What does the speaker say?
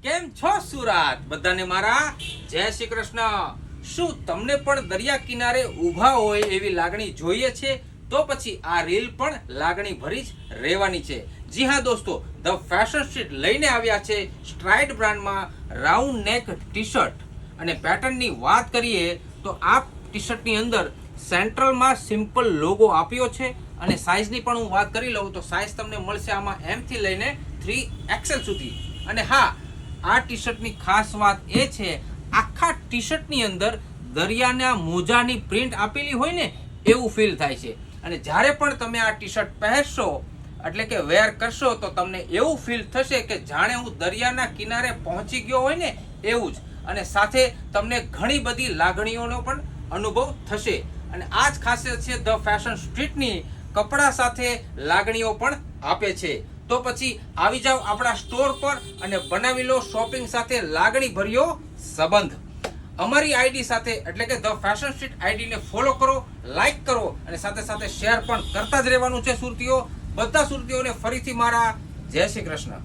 કેમ છો સુરત? બધાને મારા જય શ્રી કૃષ્ણ. શું તમને પણ દરિયા કિનારે ઊભા હોય એવી લાગણી જોઈએ છે? તો પછી આ રીલ પણ લાગણી ભરી જ રહેવાની છે. જી હા દોસ્તો, ધ ફેશન સ્ટ્રીટ લઈને આવ્યા છે સ્ટ્રાઇડ બ્રાન્ડમાં રાઉન્ડ નેક ટી શર્ટ. અને પેટર્નની વાત કરીએ તો આ ટી શર્ટની અંદર સેન્ટ્રલમાં સિમ્પલ લોગો આપ્યો છે. અને સાઇઝની પણ હું વાત કરી લઉં તો સાઇઝ તમને મળશે આમાં M થી લઈને 3XL સુધી. અને હા, આ ટી શર્ટની ખાસ વાત એ છે, આખા ટી શર્ટની અંદર દરિયાના મોજાની પ્રિન્ટ આપેલી હોય ને એવું ફીલ થાય છે. અને જ્યારે પણ તમે આ ટી શર્ટ પહેરશો એટલે કે વેર કરશો તો તમને એવું ફીલ થશે કે જાણે હું દરિયાના કિનારે પહોંચી ગયો હોય ને એવું જ. અને સાથે તમને ઘણી બધી લાગણીઓનો પણ અનુભવ થશે. અને આ જ ખાસિયત છે ધ ફેશન સ્ટ્રીટની, કપડા સાથે લાગણીઓ પણ આપે છે. તો પછી આવી જાવ આપણા સ્ટોર પર અને બનાવી લો શોપિંગ સાથે લાગણી ભર્યો સંબંધ. અમારી આઈડી સાથે એટલે કે ધ ફેશન સ્ટ્રીટ આઈડીને ફોલો કરો, લાઈક કરો અને સાથે સાથે શેર પણ કરતા જ રહેવાનું છે સુરતીઓ. બધા સુરતીઓને ફરીથી મારા જય શ્રી કૃષ્ણ.